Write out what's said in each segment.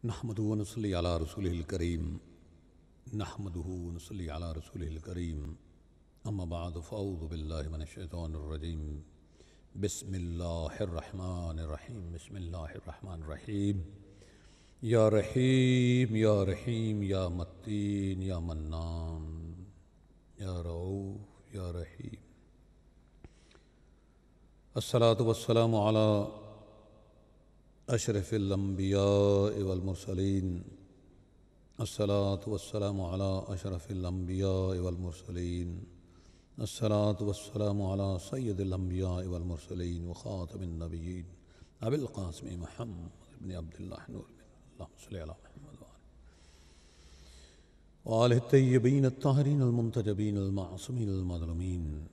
نحمدہ ونصلی علی رسولہ الکریم نحمدہ ونصلی علی رسولہ الکریم اما بعد فاعوذ باللہ من الشیطان الرجیم بسم اللہ الرحمن الرحیم بسم اللہ الرحمن الرحیم یا رحیم یا رحیم یا متین یا منان یا رؤوف یا رحیم الصلاۃ والسلام علی اشرف الانبیاء والمرسلین الصلاۃ والسلام علی اشرف الانبیاء والمرسلین الصلاۃ والسلام علی سید الانبیاء والمرسلین وخاتم النبیین ابی القاسم محمد بن عبد اللہ نور اللہم صلی علی محمد وآلہ الطیبین الطاہرین المنتجبین المعصومین المظلومین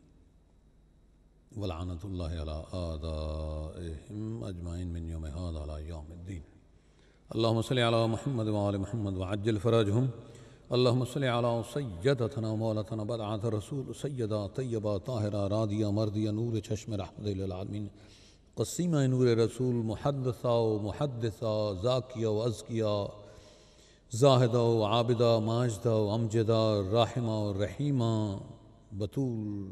ولعنت اللہ علی آدائہم اجمعین من یوم ھذا علی یوم الدین اللہم صلی علی محمد وآل محمد وعجل فرجہم اللہم صلی علی سیدتنا مولتنا بدعت رسول سیدہ طیبہ طاہرہ رادیہ مردیہ نور چشم رحمت للعالمین قسیمہ نور رسول محدثہ و محدثہ زاکیہ و ازکیہ زاہدہ و عابدہ ماجدہ و امجدہ راحمہ و رحیمہ بطول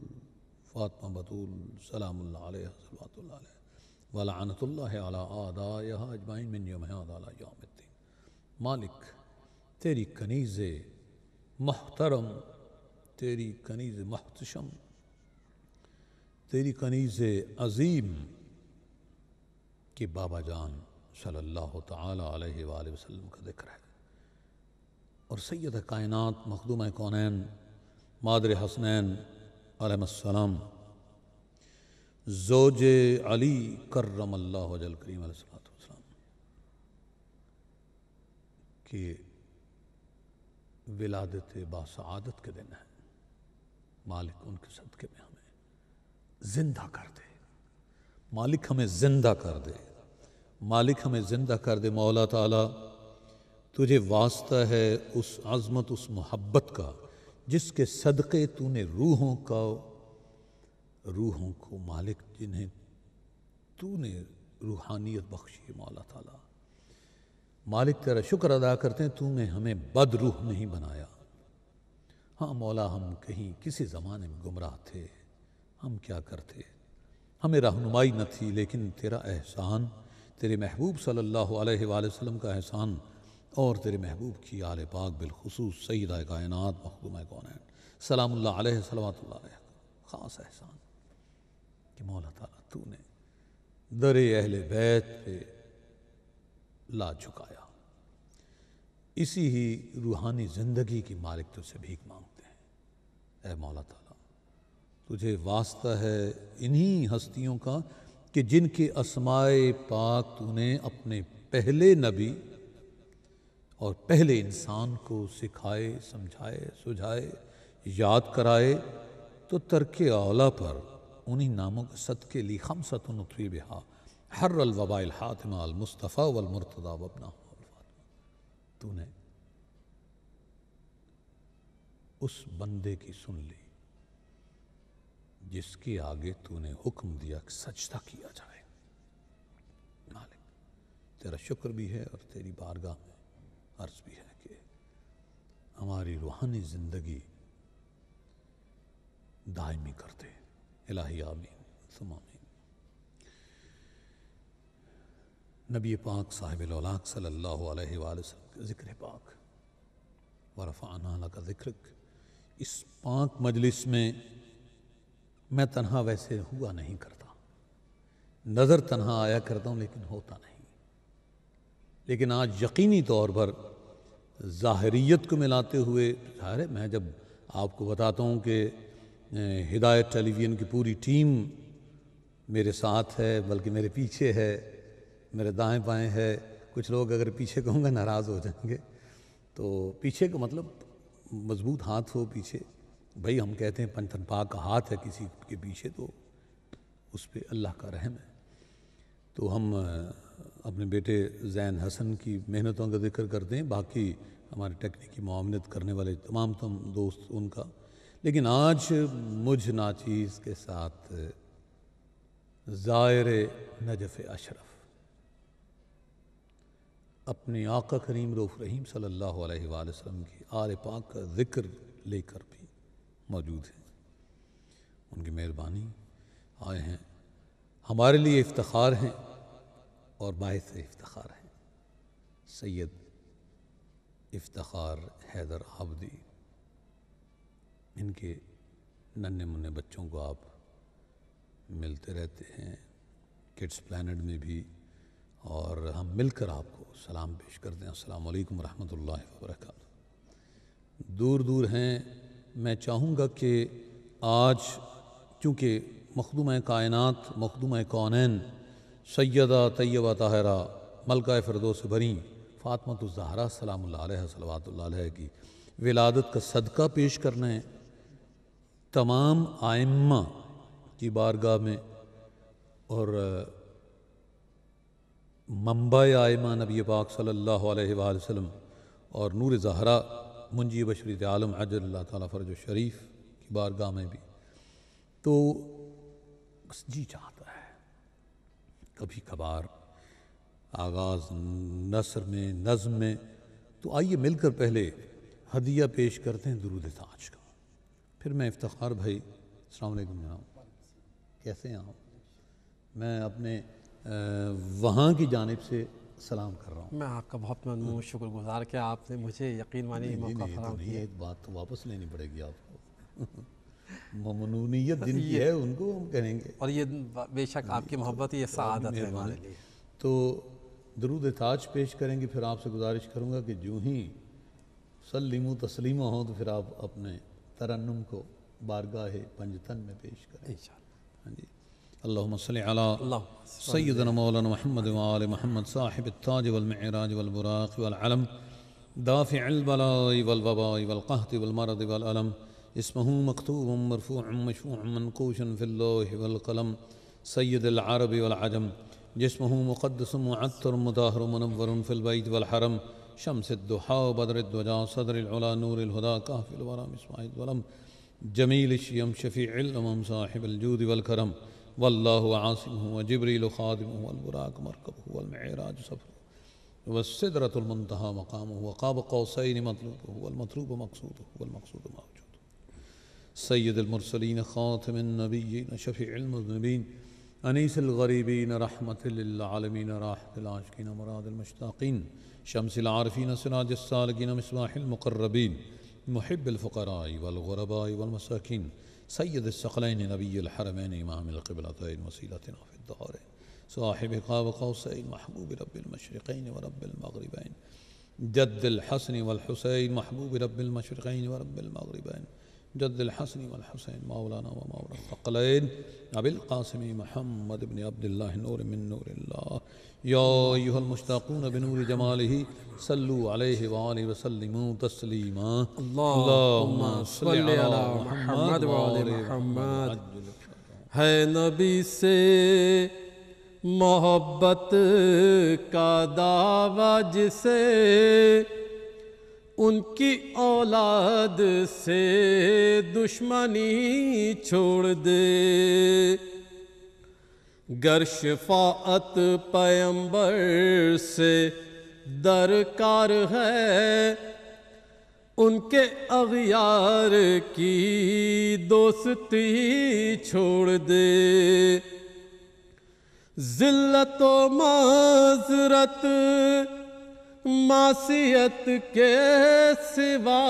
فاطمہ بطول سلام اللہ علیہ صلوات اللہ علیہ ولعنت اللہ علی آدائہا اجمعین من یوم ھذا علی یوم الدین۔ مالک تیری کنیز محترم، تیری کنیز محتشم، تیری کنیز عظیم کہ بابا جان صلی اللہ تعالی علیہ وآلہ وسلم کا ذکر ہے، اور سید کائنات مخدومہ کونین مادر حسنین علیہ السلام زوج علی کرم اللہ وجہ کریم علیہ السلام کی ولادت باسعادت کے دن ہے۔ مالک ان کے صدقے میں ہمیں زندہ کر دے، مالک ہمیں زندہ کر دے، مالک ہمیں زندہ کر دے۔ مولا تعالیٰ تجھے واسطہ ہے اس عظمت، اس محبت کا جس کے صدقے تو نے روحوں کو مالک جنہیں تو نے روحانیت بخشی، مولا تعالیٰ مالک تیرا شکر ادا کرتے ہیں تو نے ہمیں بد روح نہیں بنایا۔ ہاں مولا، ہم کہیں کسی زمانے میں گمراہ تھے، ہم کیا کرتے، ہمیں رہنمائی نہ تھی، لیکن تیرا احسان، تیرے محبوب صلی اللہ علیہ وآلہ وسلم کا احسان، اور تیرے محبوب کی آل پاک بالخصوص سیدہ کائنات مخدومہ کونین سلام اللہ علیہ صلوات اللہ علیہ خاص احسان کہ مولا تعالیٰ تو نے در اہل بیت پہ لا جھکایا۔ اسی ہی روحانی زندگی کی مالک تجھ سے بھیک مانگتے ہیں۔ اے مولا تعالیٰ تجھے واسطہ ہے انہی ہستیوں کا کہ جن کے اسماء پاک تو نے اپنے پہلے نبی اور پہلے انسان کو سکھائے، سمجھائے، سجھائے، یاد کرائے، تو ترک اولا پر انہی ناموں کے صدقے لی خمسۃ نطوی بہا حر الوباء الحاتمہ المصطفیٰ والمرتضیٰ وابنہ والفاطمہ۔ تو نے اس بندے کی سن لی جس کے آگے تو نے حکم دیا کہ سجدہ کیا جائے۔ مالک تیرا شکر بھی ہے اور تیری بارگاہ میں عرض بھی ہے کہ ہماری روحانی زندگی دائمی کر دے، الہی آمین ثم آمین۔ نبی پاک صاحب الاولاق صلی اللہ علیہ وآلہ وسلم کا ذکر پاک ورفعنا لک ذکرک، اس پاک مجلس میں میں تنہا ویسے ہوا نہیں کرتا، نظر تنہا آیا کرتا ہوں لیکن ہوتا نہیں، لیکن آج یقینی طور پر ظاہریت کو ملاتے ہوئے ظاہر ہے، میں جب آپ کو بتاتا ہوں کہ ہدایت ٹیلی ویژن کی پوری ٹیم میرے ساتھ ہے، بلکہ میرے پیچھے ہے، میرے دائیں بائیں ہے، کچھ لوگ اگر پیچھے کہوں گا ناراض ہو جائیں گے، تو پیچھے کا مطلب مضبوط ہاتھ ہو پیچھے، بھائی ہم کہتے ہیں پنجتن پاک کا ہاتھ ہے کسی کے پیچھے تو اس پہ اللہ کا رحم ہے۔ تو ہم اپنے بیٹے زین حسن کی محنتوں کا ذکر کرتے ہیں، باقی ہمارے ٹیکنیکی معاونت کرنے والے تمام دوست ان کا، لیکن آج مجھ ناچیز کے ساتھ زائر نجف اشرف اپنے آقا کریم رؤوف رحیم صلی اللہ علیہ وآلہ وسلم کی آل پاک کا ذکر لے کر بھی موجود ہیں۔ ان کی مہربانی آئے ہیں، ہمارے لیے افتخار ہیں اور باعث افتخار ہیں۔ سید افتخار حیدر آبدی، ان کے ننھے منھے بچوں کو آپ ملتے رہتے ہیں کڈس پلانٹ میں بھی، اور ہم مل کر آپ کو سلام پیش کرتے ہیں۔ السلام علیکم ورحمۃ اللہ وبرکاتہ۔ دور دور ہیں، میں چاہوں گا کہ آج چونکہ مخدومہ کائنات، مخدومہ کونین، سیدہ طیبہ طاہرہ ملکہ فردوس بری فاطمۃ الزہرا سلام اللہ علیہ صلوات اللہ علیہ کی ولادت کا صدقہ پیش کرنا ہے، تمام ائمہ کی بارگاہ میں، اور منبع ائمہ نبی پاک صلی اللہ علیہ وآلہ وسلم اور نور زہرا منجی بشریت عالم عجل اللہ تعالیٰ فرج الشریف کی بارگاہ میں بھی، تو بس جی چاہتا ہے کبھی کبھار آغاز نثر میں، نظم میں، تو آئیے مل کر پہلے ہدیہ پیش کرتے ہیں درود تاج کا، پھر میں افتخار بھائی السلام علیکم جناب، کیسے ہیں آپ؟ میں اپنے وہاں کی جانب سے سلام کر رہا ہوں۔ میں آپ کا بہت ممنون شکر گزار کہ آپ نے مجھے یقین مانی موقع فراہم کیا۔ ایک بات تو واپس لینی پڑے گی آپ کو، ممنونیت جن کی ہے ان کو ہم کریں گے، اور یہ بے شک آپ کی محبت یہ سعادت ہے ہمارے لیے۔ تو درود تاج پیش کریں گے، پھر آپ سے گزارش کروں گا کہ جو ہی سلیمو تسلیمہ ہوں تو پھر آپ اپنے ترنم کو بارگاہ پنجتن میں پیش کریں انشاءاللہ۔ ہاں جی، اللہم صلی علی سیدنا مولانا محمد وآل محمد صاحب التاج والمعراج والبراق والعلم دافع البلاء والوباء والقحط والمرض والألم اسمہ مکتوب مرفوع مشفوع منقوش فی اللوح والقلم سید العرب والعجم جسمہ مقدس معطر مطہر منور فی البیت والحرم شمس الضحا بدر الدجا صدر العلا نور الہدا کافی الورا مصباح الظلم جمیل الشیم شفیع الامم صاحب الجود والکرم واللہ عاصمہ وجبریل خادمہ والبراق مرکبہ والمعراج سفرہ والسدرۃ المنتہى مقامہ وقاب قوسین مطلوبہ والمطلوب مقصودہ والمقصود موجود سید المرسلین خاتم النبیین شفیع المذنبین انیس الغریبین رحمت للعالمین راحت العاشقین مراد المشتاقین شمس العارفین سراج السالکین مصباح المقربین محب الفقراء والغرباء والمساکین سید الثقلین نبی الحرمین امام القبلتین وسیلتنا فی الدارین صاحب قاب قوسین محبوب رب المشرقین ورب المغربین جد الحسن والحسین محبوب رب المشرقین ورب المغربین جد الحسن والحسین مولانا ومولا الثقلین ابی القاسم محمد بن عبد اللہ نور من نور اللہ یا ایہا المشتاقون بنور جمالہ صلو علیہ وآلہ وسلموا تسلیما اللہم صلی علی محمد وآل محمد۔ ہے نبی سے محبت کا دعویٰ جسے ان کی اولاد سے دشمنی چھوڑ دے، گر شفاعت پیمبر سے درکار ہے ان کے اغیار کی دوستی چھوڑ دے، ذلت و معذرت معصیت کے سوا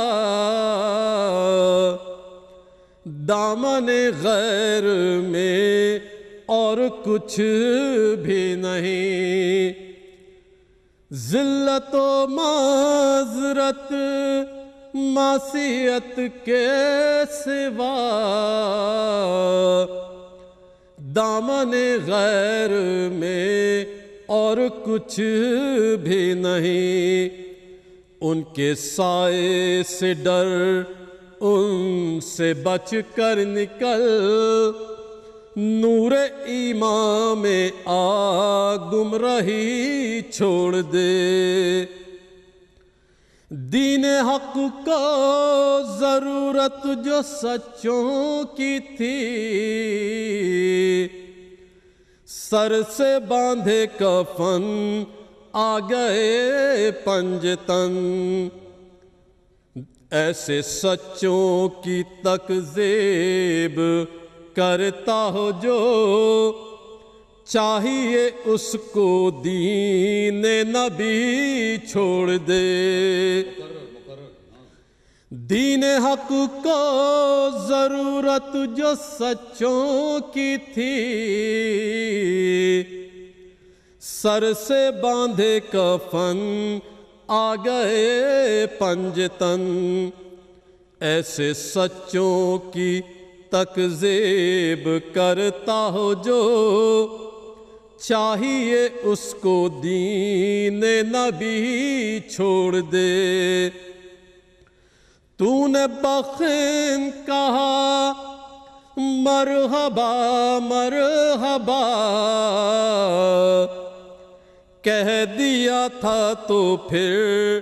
دامن غیر میں اور کچھ بھی نہیں، ذلت و معذرت معصیت کے سوا دامن غیر میں اور کچھ بھی نہیں، ان کے سائے سے ڈر ان سے بچ کر نکل، نور ایمان میں آ گمراہی چھوڑ دے، دین حق کو ضرورت جو سچوں کی تھی، سر سے باندھے کفن آ گئے پنجتن، ایسے سچوں کی تکذیب کرتا ہو جو چاہیے اس کو دین نبی چھوڑ دے۔ دین حق کو ضرورت جو سچوں کی تھی، سر سے باندھے کفن آ گئے پنجتن، ایسے سچوں کی تکذیب کرتا ہو جو چاہیے اس کو دین نبی چھوڑ دے۔ تو نے بخن کہا مرحبا مرحبا، کہہ دیا تھا تو پھر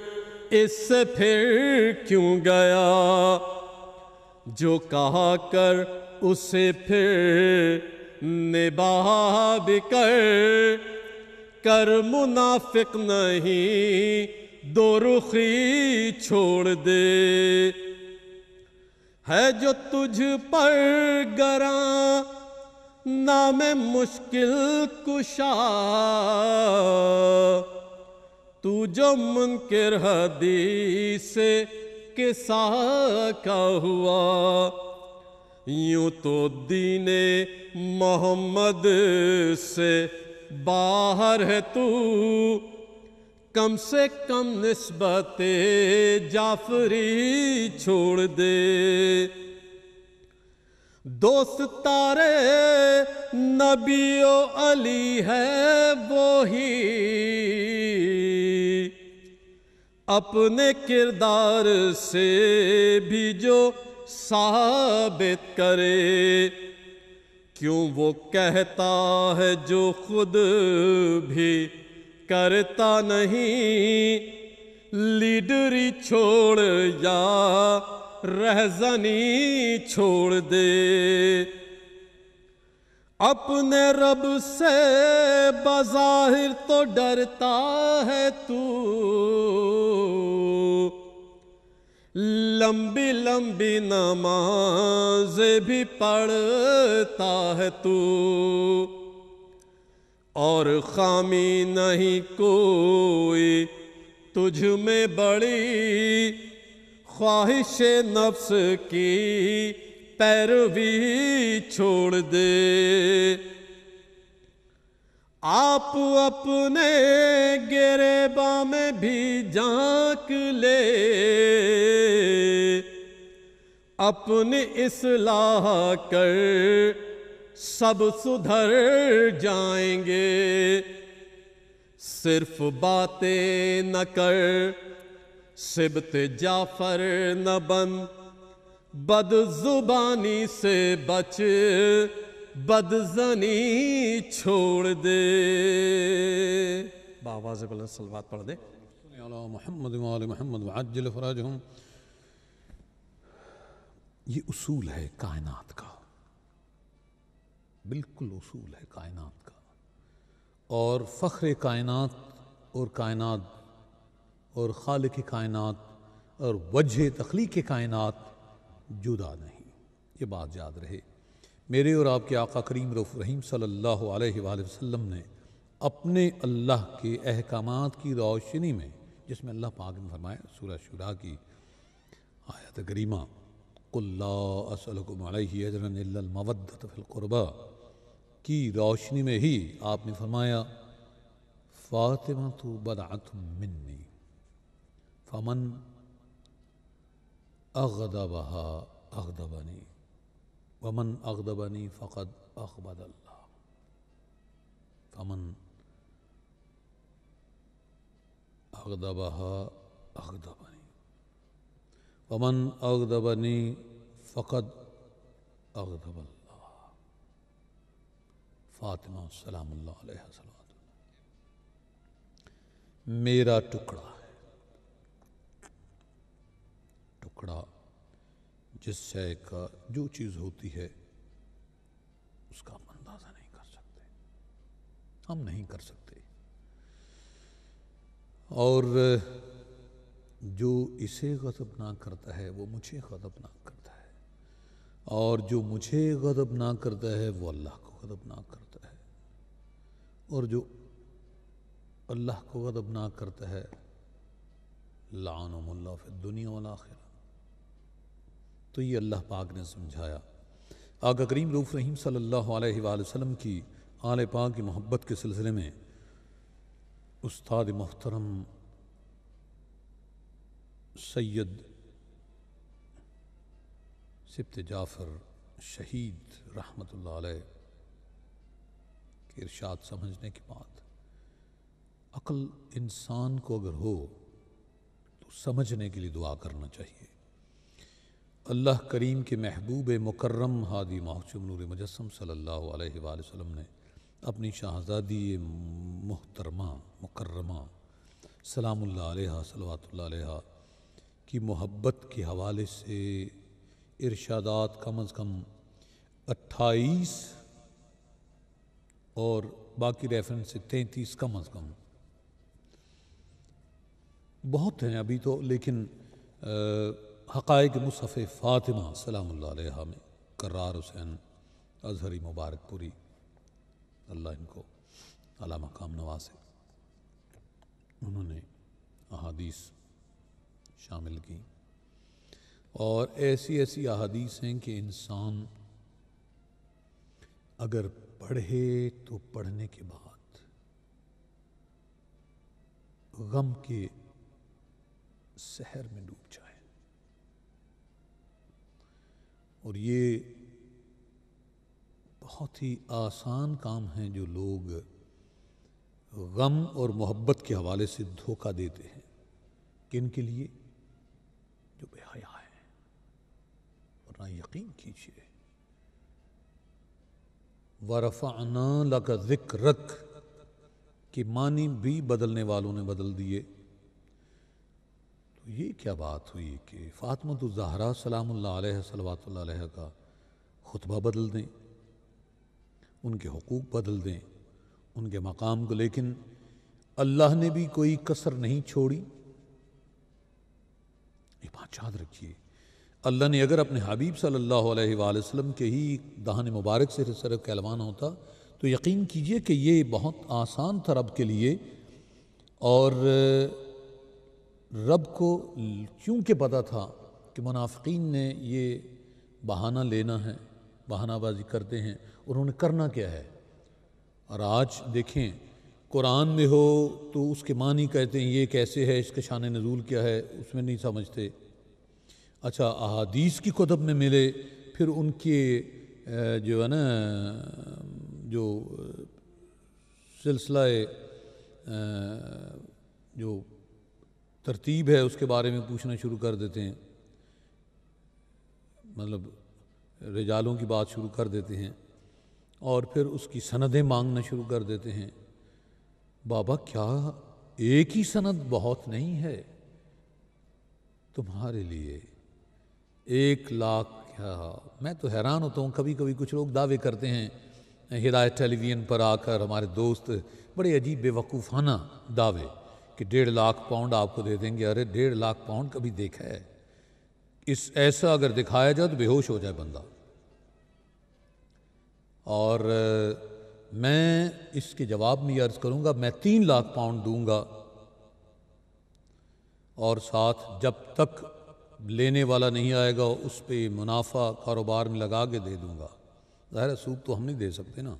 اس سے پھر کیوں گیا؟ جو کہا کر اسے پھر نباہ بھی کر منافق نہیں دو رخی چھوڑ دے۔ ہے جو تجھ پر گراں نام مشکل کشا، تو جو منکر حدیث قصہ کا ہوا، یوں تو دین محمد سے باہر ہے تو، کم سے کم نسبت جعفری چھوڑ دے۔ دوست تارے نبی و علی ہے وہی، اپنے کردار سے بھی جو ثابت کرے، کیوں وہ کہتا ہے جو خود بھی کرتا نہیں، لیڈری چھوڑ یا رہزنی چھوڑ دے۔ اپنے رب سے بظاہر تو ڈرتا ہے تو، لمبی لمبی نمازیں بھی پڑھتا ہے تو، اور خامی نہیں کوئی تجھ میں بڑی، خواہش نفس کی پیروی چھوڑ دے۔ آپ اپنے گریباں میں بھی جھانک لے، اپنی اصلاح کر سب سدھر جائیں گے۔ صرف باتیں نہ کر صبت جعفر نہ بن، بد زبانی سے بچ بد زنی چھوڑ دے۔ بآواز بلند صلوات پڑھ دے۔ علی محمد و آل محمد وعجل فرجہم۔ یہ اصول ہے کائنات کا، بالکل اصول ہے کائنات کا، اور فخر کائنات اور کائنات اور خالق کائنات اور وجہ تخلیق کائنات جدا نہیں، یہ بات یاد رہے۔ میرے اور آپ کے آقا کریم رؤوف رحیم صلی اللہ علیہ وآلہ وسلم نے اپنے اللہ کے احکامات کی روشنی میں، جس میں اللہ پاک نے فرمایا سورہ شورى کی آیت کریمہ، قُلْ لَا أَسْأَلُكُمْ عَلَيْهِ أَجْرًا إِلَّا الْمَوَدَّةَ فِي الْقُرْبَى کی روشنی میں ہی آپ نے فرمایا فاطمہ بضعۃ منی فمن اغضبها اغضبنی ومن اغضبنی فقد اغضب اللہ، فمن اغضبها اغضبنی ومن اغضبنی فقد اغضب اللہ۔ فاطمہ سلام اللہ علیہ وسلم میرا ٹکڑا ہے، ٹکڑا جس شے کا جو چیز ہوتی ہے اس کا ہم اندازہ نہیں کر سکتے، ہم نہیں کر سکتے۔ اور جو اسے غضب نہ کرتا ہے وہ مجھے غضب نہ کرتا ہے، اور جو مجھے غضب نہ کرتا ہے وہ اللہ کو غضب نہ کرتا ہے، اور جو اللہ کو غضب نہ کرتا ہے لعنہم اللہ فی الدنیا والآخرہ۔ تو یہ اللہ پاک نے سمجھایا۔ آقا کریم رؤوف رحیم صلی اللہ علیہ وآلہ وسلم کی آل پاک کی محبت کے سلسلے میں استاد محترم سید سبط جعفر شہید رحمۃ اللہ علیہ کے ارشاد سمجھنے کے بعد عقل انسان کو اگر ہو تو سمجھنے کے لیے دعا کرنا چاہیے۔ اللہ کریم کے محبوب مکرم ہادی محجوب نور مجسم صلی اللہ علیہ وآلہ وسلم نے اپنی شہزادی محترمہ مکرمہ سلام اللہ علیہ صلوات اللہ علیہ کی محبت کے حوالے سے ارشادات کم از کم 28 اور باقی ریفرنس سے 33 کم از کم بہت ہیں ابھی تو، لیکن حقائق مصحف فاطمہ سلام اللہ علیہ میں کرار حسین ازہری مبارک پوری اللہ ان کو اعلیٰ مقام نوازے، انہوں نے احادیث شامل کی، اور ایسی ایسی احادیث ہیں کہ انسان اگر پڑھے تو پڑھنے کے بعد غم کے سحر میں ڈوب جائے، اور یہ بہت ہی آسان کام ہیں جو لوگ غم اور محبت کے حوالے سے دھوکہ دیتے ہیں۔ کن کے لیے؟ جو بے حیا ہے، ورنہ یقین کیجیے وَرَفَعْنَا لَكَ ذِكْرَكَ کے معنی بھی بدلنے والوں نے بدل دیے۔ تو یہ کیا بات ہوئی کہ فاطمہ الزہرا سلام اللہ علیہ صلوات اللہ علیہ کا خطبہ بدل دیں، ان کے حقوق بدل دیں، ان کے مقام کو، لیکن اللہ نے بھی کوئی کسر نہیں چھوڑی۔ یہ بات یاد رکھیے، اللہ نے اگر اپنے حبیب صلی اللہ علیہ وآلہ وسلم کے ہی دہان مبارک سے صرف کہلوانا ہوتا تو یقین کیجئے کہ یہ بہت آسان تھا رب کے لیے، اور رب کو چونکہ پتہ تھا کہ منافقین نے یہ بہانہ لینا ہے، بہانہ بازی کرتے ہیں، اور انہوں نے کرنا کیا ہے۔ اور آج دیکھیں قرآن میں ہو تو اس کے معنی کہتے ہیں یہ کیسے ہے، اس کے شان نزول کیا ہے، اس میں نہیں سمجھتے۔ اچھا احادیث کی کتب میں ملے، پھر ان کے جو ہے نا جو سلسلہ جو ترتیب ہے اس کے بارے میں پوچھنا شروع کر دیتے ہیں، مطلب رجالوں کی بات شروع کر دیتے ہیں، اور پھر اس کی سندیں مانگنا شروع کر دیتے ہیں۔ بابا کیا ایک ہی سند بہت نہیں ہے تمہارے لیے؟ 1,00,000 کیا؟ میں تو حیران ہوتا ہوں، کبھی کبھی کچھ لوگ دعوے کرتے ہیں ہدایت ٹیلی ویژن پر آ کر، ہمارے دوست بڑے عجیب بے وقوفانہ دعوے کہ 1,50,000 پاؤنڈ آپ کو دے دیں گے۔ ارے 1,50,000 پاؤنڈ کبھی دیکھا ہے؟ اس ایسا اگر دکھایا جائے تو بے ہوش ہو جائے بندہ۔ اور میں اس کے جواب میں یہ عرض کروں گا، میں 3,00,000 پاؤنڈ دوں گا، اور ساتھ جب تک لینے والا نہیں آئے گا اس پہ منافع کاروبار میں لگا کے دے دوں گا۔ ظاہر سود تو ہم نہیں دے سکتے نا،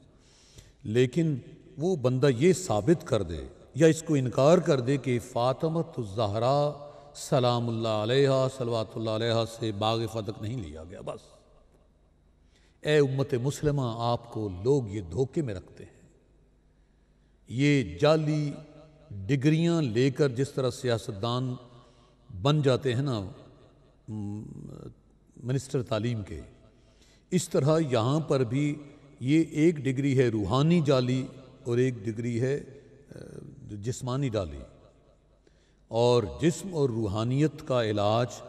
لیکن وہ بندہ یہ ثابت کر دے یا اس کو انکار کر دے کہ فاطمہ الزہرا سلام اللہ علیہ صلوات اللہ علیہ سے باغ فتح نہیں لیا گیا۔ بس اے امت مسلمہ، آپ کو لوگ یہ دھوکے میں رکھتے ہیں، یہ جعلی ڈگریاں لے کر جس طرح سیاستدان بن جاتے ہیں نا منسٹر تعلیم کے، اس طرح یہاں پر بھی یہ ایک ڈگری ہے روحانی جعلی اور ایک ڈگری ہے جسمانی ڈالی، اور جسم اور روحانیت کا علاج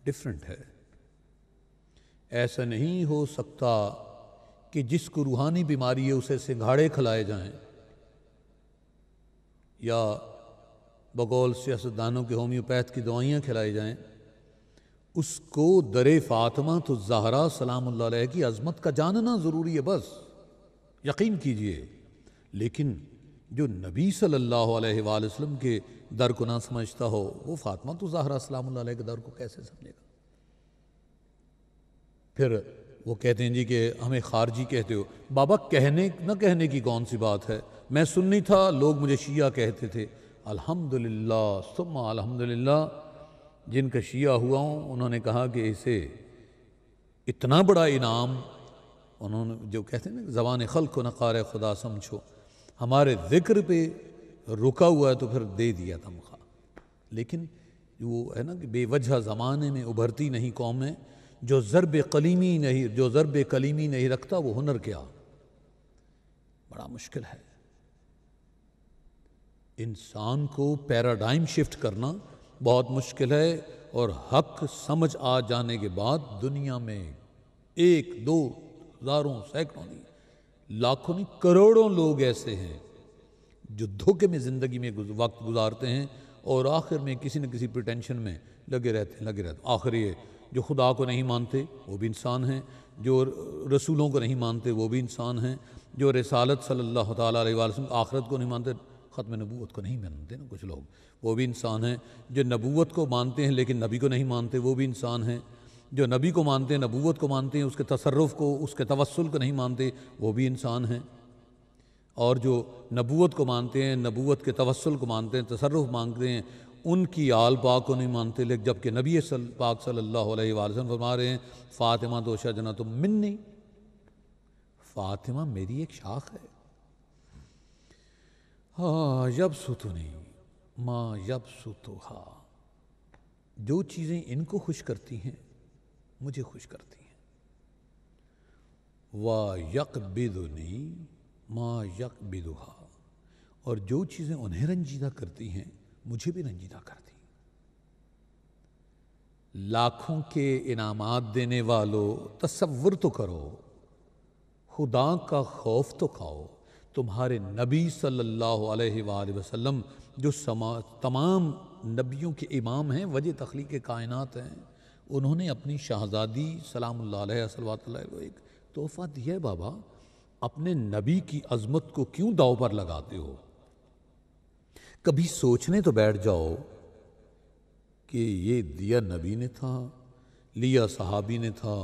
ڈیفرنٹ ہے۔ ایسا نہیں ہو سکتا کہ جس کو روحانی بیماری ہے اسے سنگھاڑے کھلائے جائیں یا بقول سیاستدانوں کے ہومیوپیتھ کی دوائیاں کھلائی جائیں، اس کو در فاطمہ تو زہرا سلام اللہ علیہ کی عظمت کا جاننا ضروری ہے، بس یقین کیجئے۔ لیکن جو نبی صلی اللہ علیہ وآلہ وسلم کے در کو نہ سمجھتا ہو، وہ فاطمہ تو زہرا سلام اللہ علیہ کے در کو کیسے سمجھے گا؟ پھر وہ کہتے ہیں جی کہ ہمیں خارجی کہتے ہو۔ بابا کہنے نہ کہنے کی کون سی بات ہے؟ میں سنی تھا، لوگ مجھے شیعہ کہتے تھے۔ الحمدللہ ثم الحمدللہ، جن کا شیعہ ہوا ہوں انہوں نے کہا کہ اسے اتنا بڑا انعام، انہوں نے جو کہتے ہیں نا زبان خلق و نقار خدا سمجھو، ہمارے ذکر پہ رکا ہوا ہے تو پھر دے دیا تمخواہ۔ لیکن وہ ہے نا کہ بے وجہ زمانے میں ابھرتی نہیں قومیں، جو ضرب کلیمی نہیں رکھتا وہ ہنر کیا؟ بڑا مشکل ہے انسان کو پیراڈائم شفٹ کرنا، بہت مشکل ہے۔ اور حق سمجھ آ جانے کے بعد دنیا میں ایک دو ہزاروں سینکڑوں نہیں لاکھوں نہیں کروڑوں لوگ ایسے ہیں جو دھوکے میں زندگی میں وقت گزارتے ہیں اور آخر میں کسی نہ کسی پریٹینشن میں لگے رہتے ہیں۔ آخر یہ جو خدا کو نہیں مانتے وہ بھی انسان ہیں، جو رسولوں کو نہیں مانتے وہ بھی انسان ہیں، جو رسالت صلی اللہ تعالیٰ علیہ وسلم آخرت کو نہیں مانتے، ختم نبوت کو نہیں مانتے نا کچھ لوگ، وہ بھی انسان ہیں۔ جو نبوت کو مانتے ہیں لیکن نبی کو نہیں مانتے وہ بھی انسان ہیں۔ جو نبی کو مانتے ہیں، نبوت کو مانتے ہیں، اس کے تصرف کو، اس کے توسل کو نہیں مانتے وہ بھی انسان ہیں۔ اور جو نبوت کو مانتے ہیں، نبوت کے توسل کو مانتے ہیں، تصرف مانگتے ہیں، ان کی آل پاک کو نہیں مانتے، لیکن جبکہ نبی پاک صلی اللہ علیہ وآلہ وسلم فرما رہے ہیں فاطمہ تو شجنۃ منی، فاطمہ میری ایک شاخ ہے۔ یبسطنی ما یبسطھا، جو چیزیں ان کو خوش کرتی ہیں مجھے خوش کرتی ہیں۔ وَيَقْبِضُنِي مَا يَقْبِضُهَا، اور جو چیزیں انہیں رنجیدہ کرتی ہیں مجھے بھی رنجیدہ کرتی ہیں۔ لاکھوں کے انعامات دینے والوں، تصور تو کرو، خدا کا خوف تو کھاؤ۔ تمہارے نبی صلی اللہ علیہ وآلہ وسلم جو تمام نبیوں کے امام ہیں، وجہ تخلیق کائنات ہیں، انہوں نے اپنی شہزادی سلام اللہ علیہ صلوات اللہ کو ایک تحفہ دیا ہے۔ بابا اپنے نبی کی عظمت کو کیوں داؤ پر لگاتے ہو؟ کبھی سوچنے تو بیٹھ جاؤ کہ یہ دیا نبی نے تھا، لیا صحابی نے تھا،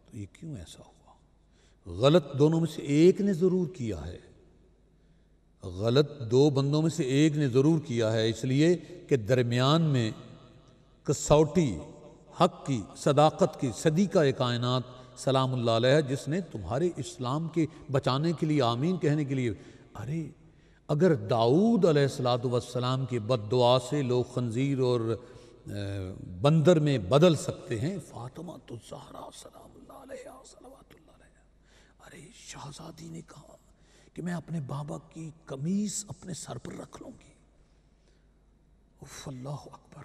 تو یہ کیوں ایسا ہوا؟ غلط دونوں میں سے ایک نے ضرور کیا ہے، غلط دو بندوں میں سے ایک نے ضرور کیا ہے، اس لیے کہ درمیان میں کسوٹی حق کی، صداقت کی، صدیقہ کائنات سلام اللہ علیہ، جس نے تمہارے اسلام کے بچانے کے لیے، آمین کہنے کے لیے، ارے اگر داؤد علیہ السلام کی بد دعا سے لوگ خنزیر اور بندر میں بدل سکتے ہیں، فاطمہ تو زہرا سلام اللہ علیہ صلوات اللہ علیہ، ارے شہزادی نے کہا کہ میں اپنے بابا کی قمیص اپنے سر پر رکھ لوں گی، اف اللہ اکبر،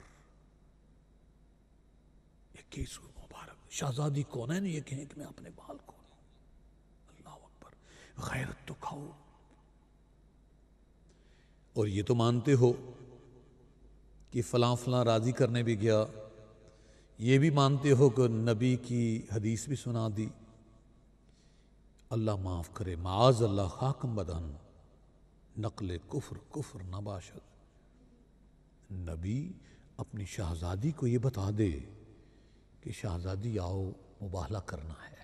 یہ کیس مبارک، شہزادی کونین یہ کہیں کہ میں اپنے بال کو لوں، اللہ اکبر، غیرت تو کھاؤ۔ اور یہ تو مانتے ہو کہ فلاں فلاں راضی کرنے بھی گیا، یہ بھی مانتے ہو کہ نبی کی حدیث بھی سنا دی، اللہ معاف کرے، معاذ اللہ، خاکم بدن، نقل کفر نہ باشد۔ نبی اپنی شہزادی کو یہ بتا دے کہ شہزادی آؤ مباہلہ کرنا ہے۔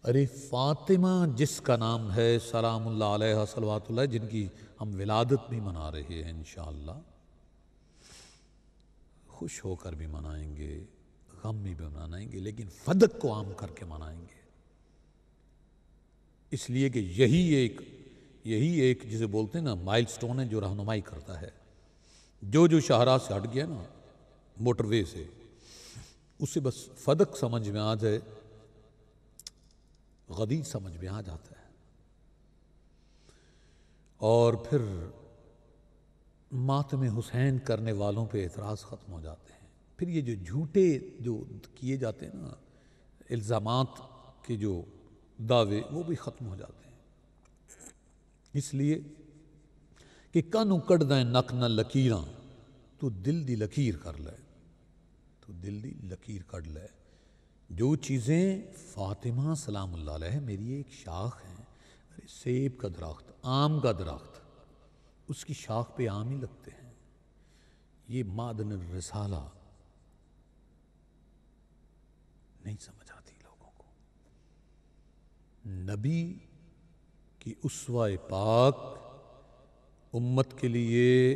ارے فاطمہ جس کا نام ہے سلام اللہ علیہ صلوات اللہ، جن کی ہم ولادت بھی منا رہے ہیں انشاءاللہ، خوش ہو کر بھی منائیں گے، غم میں بھی منائیں گے، لیکن فدق کو عام کر کے منائیں گے، اس لیے کہ یہی ایک جسے بولتے ہیں نا مائل سٹون ہے جو رہنمائی کرتا ہے۔ جو شاہراہ سے ہٹ گیا نا موٹر وے سے، اسے بس فدق سمجھ میں آ جائے، غدیر سمجھ میں آ جاتا ہے، اور پھر ماتم حسین کرنے والوں پہ اعتراض ختم ہو جاتے ہیں۔ پھر یہ جو جھوٹے جو کیے جاتے ہیں نا الزامات کے جو دعوے، وہ بھی ختم ہو جاتے ہیں، اس لیے کہ کن کٹ دیں نک نہ لکیراں، تو دل دی لکیر کر لے، تو دل دی لکیر کر لے۔ جو چیزیں فاطمہ سلام اللہ علیہ میری ایک شاخ ہیں، سیب کا درخت، آم کا درخت، اس کی شاخ پہ آم ہی لگتے ہیں۔ یہ معدن الرسالہ نہیں سمجھ آتی لوگوں کو۔ نبی کی اسوہ پاک امت کے لیے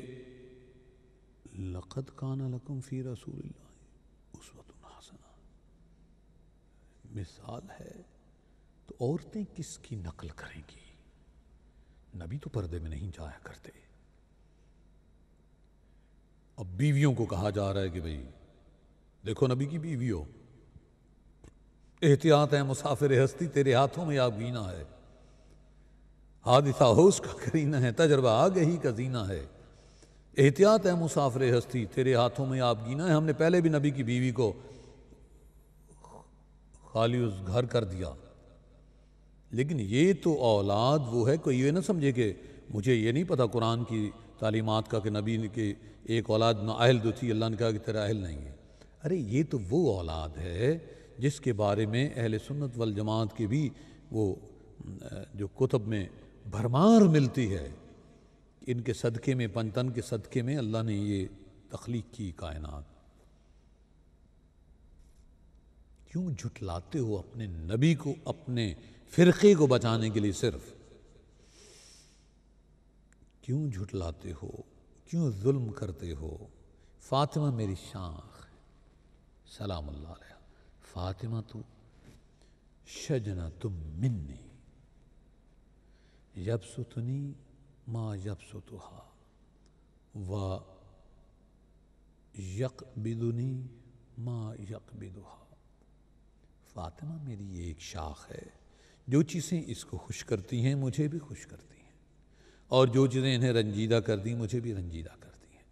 لقد کان لکم فی رسول اللہ اسوۃ حسنہ مثال ہے، تو عورتیں کس کی نقل کریں گی؟ نبی تو پردے میں نہیں جایا کرتے۔ اب بیویوں کو کہا جا رہا ہے کہ بھئی دیکھو نبی کی بیوی ہو، احتیاط ہے مسافر ہستی تیرے ہاتھوں میں آگینہ ہے، حادثہ ہوش کا کرینہ ہے، تجربہ آگہی کا زینہ ہے، احتیاط ہے مسافر ہستی تیرے ہاتھوں میں آبگینہ ہے۔ ہم نے پہلے بھی نبی کی بیوی کو خالی اس گھر کر دیا، لیکن یہ تو اولاد وہ ہے، کوئی یہ نہ سمجھے کہ مجھے یہ نہیں پتا قرآن کی تعلیمات کا کہ نبی کے ایک اولاد نااہل جو تھی، اللہ نے کہا کہ تیرا اہل نہیں ہے۔ ارے یہ تو وہ اولاد ہے جس کے بارے میں اہل سنت والجماعت کے بھی وہ جو کتب میں بھرمار ملتی ہے، ان کے صدقے میں، پنتن کے صدقے میں اللہ نے یہ تخلیق کی کائنات۔ کیوں جھٹلاتے ہو اپنے نبی کو، اپنے فرقے کو بچانے کے لیے؟ صرف کیوں جھٹلاتے ہو، کیوں ظلم کرتے ہو؟ فاطمہ میری شاخ سلام اللہ علیہ، فاطمہ تو شجنۃ منی یبسطنی ما یبسطھا و یقبضنی ما یقبضھا۔ فاطمہ میری یہ ایک شاخ ہے، جو چیزیں اس کو خوش کرتی ہیں مجھے بھی خوش کرتی ہیں، اور جو چیزیں انہیں رنجیدہ کر دیں مجھے بھی رنجیدہ کرتی ہیں۔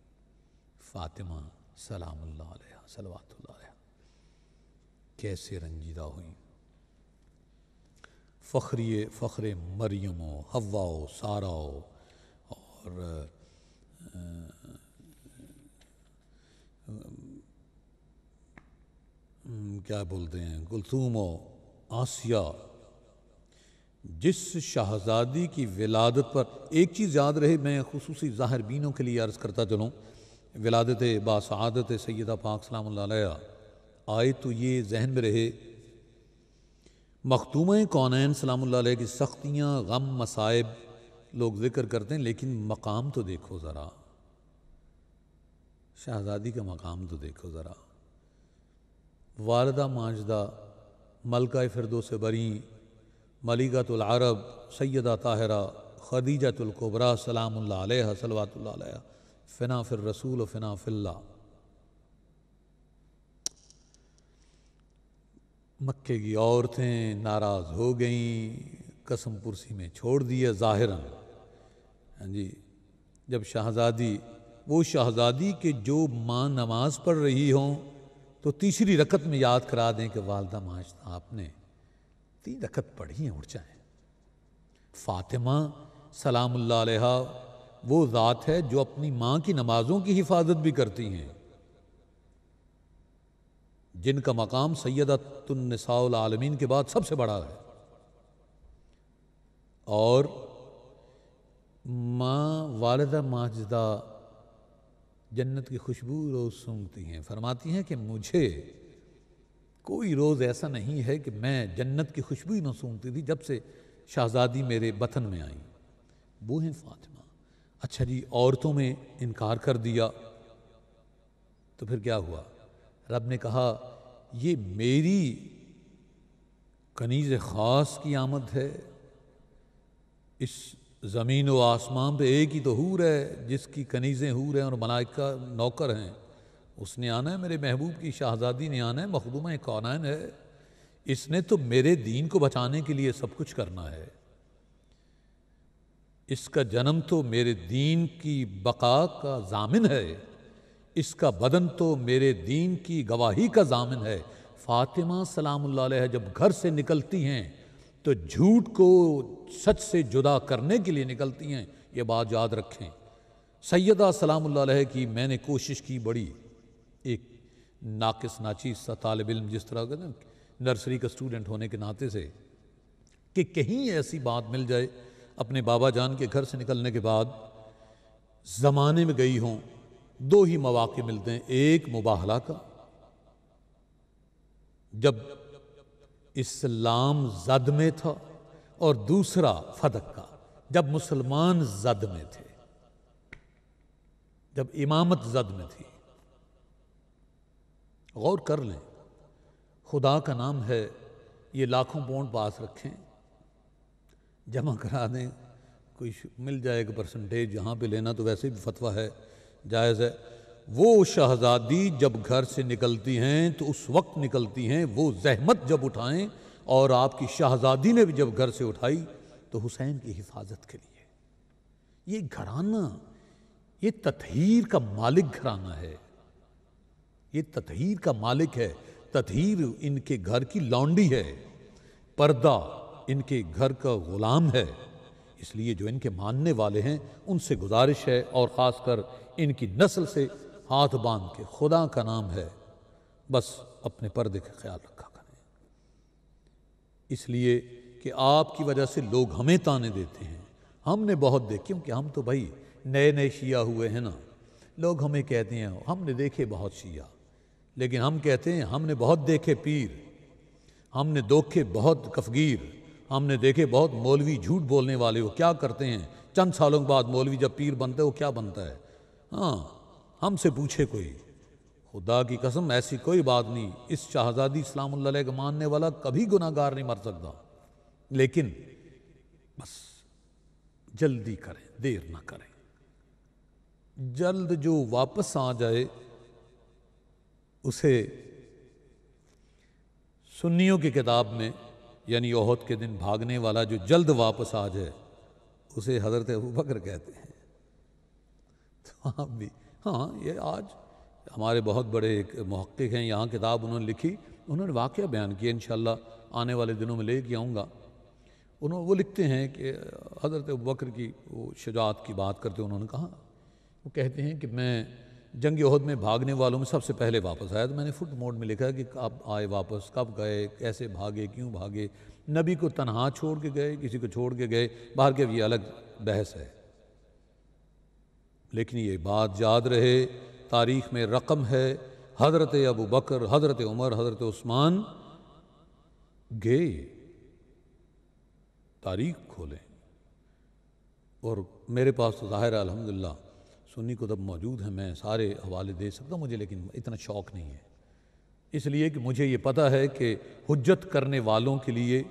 فاطمہ سلام اللہ علیہ صلوات اللہ علیہ کیسے رنجیدہ ہوئیں؟ فخر مریم و حوا و سارا اور کیا بولتے ہیں کلثوم و آسیہ، جس شہزادی کی ولادت پر ایک چیز یاد رہے، میں خصوصی ظاہر بینوں کے لیے عرض کرتا چلوں، ولادت باسعادت سیدہ پاک سلام اللہ علیہ آئے تو یہ ذہن میں رہے، مختومہ کونین سلام اللہ علیہ کی سختیاں، غم، مصائب لوگ ذکر کرتے ہیں، لیکن مقام تو دیکھو ذرا، شہزادی کا مقام تو دیکھو ذرا۔ والدہ ماجدہ، ملکہ فردوس بری، ملکۃ العرب سیدہ طاہرہ خدیجۃ الکبریٰ سلام اللہ علیہ صلوات اللہ علیہ، فنا فی الرسول و فنا فی اللہ۔ مکے کی عورتیں ناراض ہو گئیں، قسم پرسی میں چھوڑ دیے ظاہراً۔ ہاں جی، جب شہزادی، وہ شہزادی کہ جو ماں نماز پڑھ رہی ہوں تو تیسری رکعت میں یاد کرا دیں کہ والدہ ماجدہ آپ نے 3 رکعت پڑھی ہیں، اٹھ جائیں۔ فاطمہ سلام اللہ علیہ وہ ذات ہے جو اپنی ماں کی نمازوں کی حفاظت بھی کرتی ہیں، جن کا مقام سیدۃ النساء العالمین کے بعد سب سے بڑا ہے، اور ماں والدہ ماجدہ جنت کی خوشبو روز سونگھتی ہیں، فرماتی ہیں کہ مجھے کوئی روز ایسا نہیں ہے کہ میں جنت کی خوشبو ہی نہ سونگھتی تھی جب سے شہزادی میرے بطن میں آئیں۔ وہ ہیں فاطمہ۔ اچھا جی، عورتوں میں انکار کر دیا تو پھر کیا ہوا؟ رب نے کہا یہ میری کنیز خاص کی آمد ہے، اس زمین و آسمان پہ ایک ہی تو حور ہے جس کی کنیزیں حور ہیں اور ملائکہ نوکر ہیں، اس نے آنا ہے، میرے محبوب کی شہزادی نے آنا ہے، مخدومہ کونین ہے، اس نے تو میرے دین کو بچانے کے لیے سب کچھ کرنا ہے، اس کا جنم تو میرے دین کی بقا کا ضامن ہے، اس کا بدن تو میرے دین کی گواہی کا ضامن ہے۔ فاطمہ سلام اللہ علیہ جب گھر سے نکلتی ہیں تو جھوٹ کو سچ سے جدا کرنے کے لیے نکلتی ہیں، یہ بات یاد رکھیں۔ سیدہ سلام اللہ علیہ کی میں نے کوشش کی بڑی، ایک ناقص ناچیز سا طالب علم جس طرح کا نرسری کا اسٹوڈنٹ ہونے کے ناطے سے، کہ کہیں ایسی بات مل جائے اپنے بابا جان کے گھر سے نکلنے کے بعد زمانے میں گئی ہوں، دو ہی مواقع ملتے ہیں، ایک مباہلہ کا جب اسلام زد میں تھا، اور دوسرا فتح کا جب مسلمان زد میں تھے، جب امامت زد میں تھی۔ غور کر لیں، خدا کا نام ہے، یہ لاکھوں پاؤنڈ پاس رکھیں، جمع کرا دیں، کوئی مل جائے گا پرسنٹیج، جہاں پہ لینا تو ویسے بھی فتویٰ ہے، جائز ہے۔ وہ شہزادی جب گھر سے نکلتی ہیں تو اس وقت نکلتی ہیں، وہ زحمت جب اٹھائیں، اور آپ کی شہزادی نے بھی جب گھر سے اٹھائی تو حسین کی حفاظت کے لیے۔ یہ گھرانہ، یہ تطہیر کا مالک گھرانہ ہے، یہ تطہیر کا مالک ہے۔ تطہیر ان کے گھر کی لونڈی ہے، پردہ ان کے گھر کا غلام ہے۔ اس لیے جو ان کے ماننے والے ہیں ان سے گزارش ہے، اور خاص کر ان کی نسل سے ہاتھ باندھ کے، خدا کا نام ہے، بس اپنے پردے کا خیال رکھا کریں، اس لیے کہ آپ کی وجہ سے لوگ ہمیں تانے دیتے ہیں۔ ہم نے بہت دیکھ، کیونکہ ہم تو بھائی نئے نئے شیعہ ہوئے ہیں نا، لوگ ہمیں کہتے ہیں ہم نے دیکھے بہت شیعہ، لیکن ہم کہتے ہیں ہم نے بہت دیکھے پیر، ہم نے دیکھے بہت کفگیر، ہم نے دیکھے بہت مولوی جھوٹ بولنے والے، وہ کیا کرتے ہیں چند سالوں کے بعد مولوی جب پیر بنتے ہیں وہ کیا بنتا ہے۔ ہاں، ہم سے پوچھے کوئی، خدا کی قسم ایسی کوئی بات نہیں۔ اس شہزادی اسلام اللہ علیہ کا ماننے والا کبھی گناہ گار نہیں مر سکتا، لیکن بس جلدی کریں، دیر نہ کریں۔ جلد جو واپس آ جائے اسے سنیوں کی کتاب میں، یعنی احد کے دن بھاگنے والا جو جلد واپس آ جائے اسے حضرت ابوبکر کہتے ہیں۔ تو آپ بھی، ہاں، یہ آج ہمارے بہت بڑے ایک محقق ہیں، یہاں کتاب انہوں نے لکھی، انہوں نے واقعہ بیان کیا، انشاءاللہ آنے والے دنوں میں لے کے آؤں گا۔ وہ لکھتے ہیں کہ حضرت ابوبکر کی وہ شجاعت کی بات کرتے انہوں نے کہا، وہ کہتے ہیں کہ میں جنگ احد میں بھاگنے والوں میں سب سے پہلے واپس آیا، تو میں نے فٹ نوٹ میں لکھا کہ کب آئے واپس، کب گئے، کیسے بھاگے، کیوں بھاگے، نبی کو تنہا چھوڑ کے گئے، کسی کو چھوڑ کے گئے، باہر کے یہ الگ بحث ہے، لیکن یہ بات یاد رہے، تاریخ میں رقم ہے، حضرت ابوبکر، حضرت عمر، حضرت عثمان گئے، تاریخ کھولیں۔ اور میرے پاس تو ظاہر ہے الحمدللہ سنی کتب موجود ہیں، میں سارے حوالے دے سکتا ہوں، مجھے لیکن اتنا شوق نہیں ہے، اس لیے کہ مجھے یہ پتہ ہے کہ حجت کرنے والوں کے لیے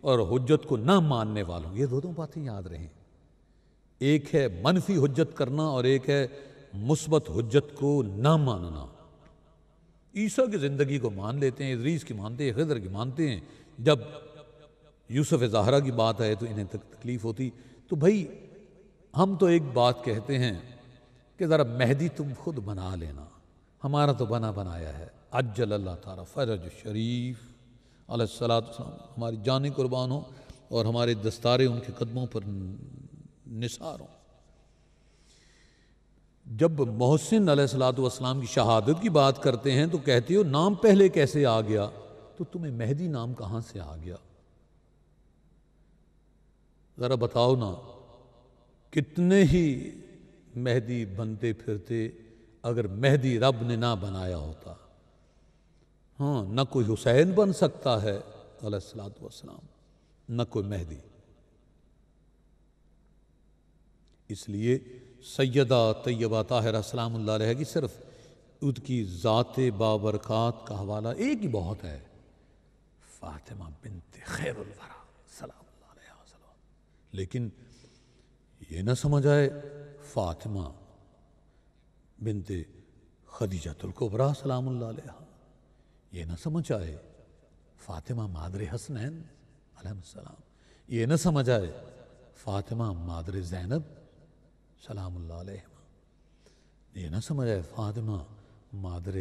اور حجت کو نہ ماننے والوں، یہ دونوں باتیں یاد رہیں، ایک ہے منفی حجت کرنا اور ایک ہے مثبت حجت کو نہ ماننا۔ عیسیٰ کی زندگی کو مان لیتے ہیں، ادریس کی مانتے ہیں، خضر کی مانتے ہیں، جب یوسف زہرا کی بات آئے تو انہیں تکلیف ہوتی۔ تو بھائی ہم تو ایک بات کہتے ہیں کہ ذرا مہدی تم خود بنا لینا، ہمارا تو بنا بنایا ہے، عجل اللہ تعالیٰ فرج شریف علیہ السلام، ہماری جانیں قربان ہوں اور ہمارے دستارے ان کے قدموں پر نثار ہوں۔ جب محسن علیہ السلام کی شہادت کی بات کرتے ہیں تو کہتے ہو نام پہلے کیسے آ گیا، تو تمہیں مہدی نام کہاں سے آ گیا؟ ذرا بتاؤ نا، کتنے ہی مہدی بنتے پھرتے، اگر مہدی رب نے نہ بنایا ہوتا، ہاں، نہ کوئی حسین بن سکتا ہے علیہ السلام، نہ کوئی مہدی۔ اس لیے سیدہ طیبہ طاہرہ سلام اللہ علیہ کی صرف ان کی ذات بابرکات کا حوالہ ایک ہی بہت ہے، فاطمہ بنت خیر الورا سلام اللہ علیہ وسلم۔ لیکن یہ نہ سمجھ آئے فاطمہ بنت خدیجہ الکبریٰ سلام اللہ علیہ، یہ نہ سمجھ آئے فاطمہ مادر حسنین علیہ السلام، یہ نہ سمجھ آئے فاطمہ مادر زینب سلام اللہ علیہ، یہ نہ سمجھ آئے فاطمہ مادر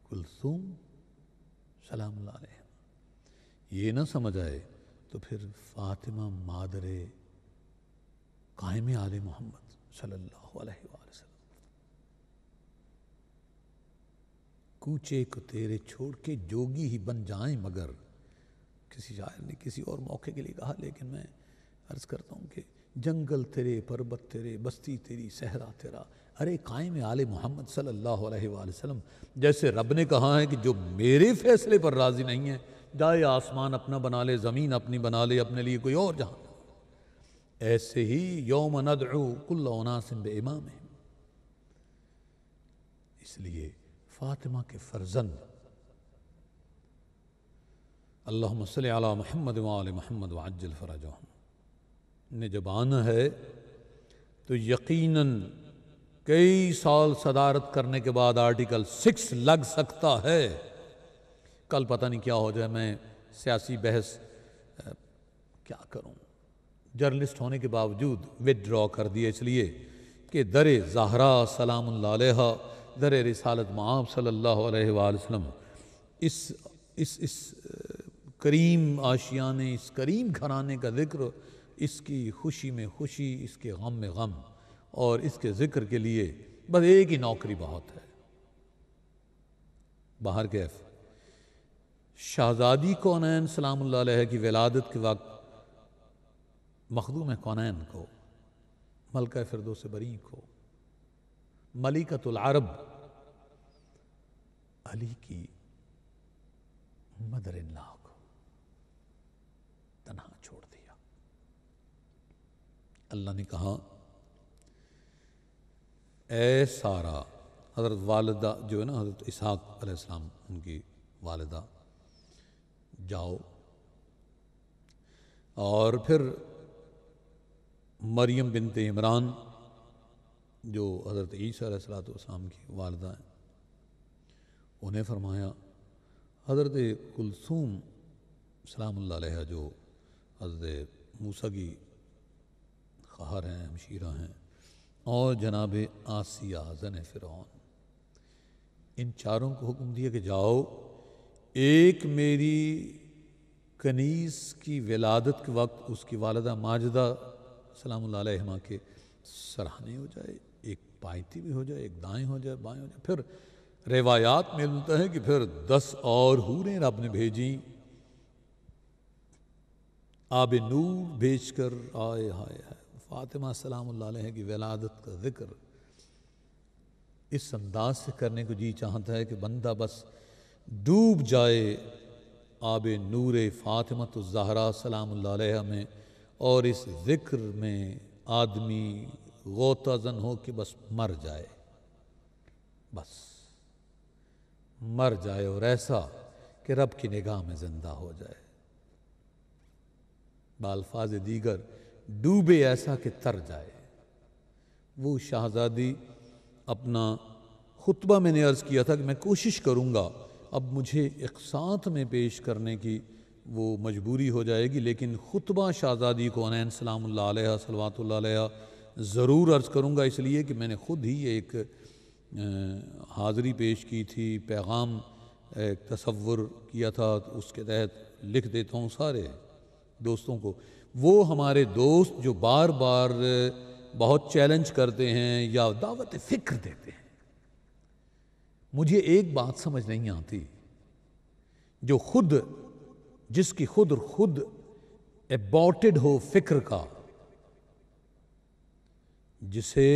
کلثوم سلام اللہ علیہ، یہ نہ سمجھ آئے تو پھر فاطمہ مادر قائم آل محمد صلی اللہ علیہ وآلہ وسلم. کوچے کو تیرے چھوڑ کے جوگی ہی بن جائیں مگر. کسی شاعر نے کسی اور موقع کے لیے کہا، لیکن میں عرض کرتا ہوں کہ جنگل تیرے، پربت تیرے، بستی تیری، صحرا تیرا. ارے قائم آل محمد صلی اللہ علیہ وآلہ وسلم، جیسے رب نے کہا ہے کہ جو میرے فیصلے پر راضی نہیں ہے جائے آسمان اپنا بنا لے، زمین اپنی بنا لے، اپنے لیے کوئی اور جہاں. ایسے ہی یوم ندعو کل اناس بامامہم. اس لیے فاطمہ کے فرزند اللہم صلی علی محمد وآل محمد وعجل فرجہم نے جب آنا ہے تو یقیناً کئی سال صدارت کرنے کے بعد آرٹیکل 6 لگ سکتا ہے. کل پتہ نہیں کیا ہو جائے. میں سیاسی بحث کیا کروں، جرنلسٹ ہونے کے باوجود وِڈرا کر دیا، اس لیے کہ در زہرا سلام اللہ علیہ، در رسالت مآب صلی اللہ علیہ وآلہ وسلم، اس کریم آشیانے، اس کریم گھرانے کا ذکر، اس کی خوشی میں خوشی، اس کے غم میں غم، اور اس کے ذکر کے لیے بس ایک ہی نوکری بہت ہے. باہر کیف شہزادی کونین سلام اللہ علیہ کی ولادت کے وقت مخدوم کونین کو، ملکہ فردوس بری کو، ملکۃ العرب علی کی مدر ان لا کو تنہا چھوڑ دیا. اللہ نے کہا اے سارا، حضرت والدہ جو ہے نا، حضرت اسحاق علیہ السلام ان کی والدہ، جاؤ. اور پھر مریم بنت عمران جو حضرت عیسیٰ علیہ السلام کی والدہ ہیں، انہیں فرمایا حضرت کلثوم سلام اللہ علیہ جو حضرت موسیٰ کی خواہر ہیں، ہمشیرہ ہیں، اور جناب آسیہ زن فرعون، ان چاروں کو حکم دیا کہ جاؤ، ایک میری کنیز کی ولادت کے وقت اس کی والدہ ماجدہ سلام اللہ علیہ کے سرہانے ہو جائے، ایک پائتی بھی ہو جائے، ایک دائیں ہو جائے، بائیں ہو جائے. پھر روایات میں ملتا ہے کہ پھر 10 اور حوریں رب نے بھیجیں، آب نور بھیج کر. آئے ہائے ہائے، فاطمہ سلام اللہ علیہ کی ولادت کا ذکر اس انداز سے کرنے کو جی چاہتا ہے کہ بندہ بس ڈوب جائے آب نور فاطمۃ الزہرا سلام اللہ علیہ میں، اور اس ذکر میں آدمی غوطہ زن ہو کہ بس مر جائے، بس مر جائے، اور ایسا کہ رب کی نگاہ میں زندہ ہو جائے. بالفاظ دیگر ڈوبے ایسا کہ تر جائے. وہ شہزادی اپنا خطبہ میں نے عرض کیا تھا کہ میں کوشش کروں گا، اب مجھے اقساط میں پیش کرنے کی وہ مجبوری ہو جائے گی، لیکن خطبہ شہزادی کونین سلام اللہ علیہ صلوات اللہ علیہ ضرور عرض کروں گا، اس لیے کہ میں نے خود ہی ایک حاضری پیش کی تھی، پیغام ایک تصور کیا تھا، اس کے تحت لکھ دیتا ہوں سارے دوستوں کو. وہ ہمارے دوست جو بار بار بہت چیلنج کرتے ہیں یا دعوت فکر دیتے ہیں، مجھے ایک بات سمجھ نہیں آتی، جو خود جس کی خود ایبورٹڈ ہو فکر کا، جسے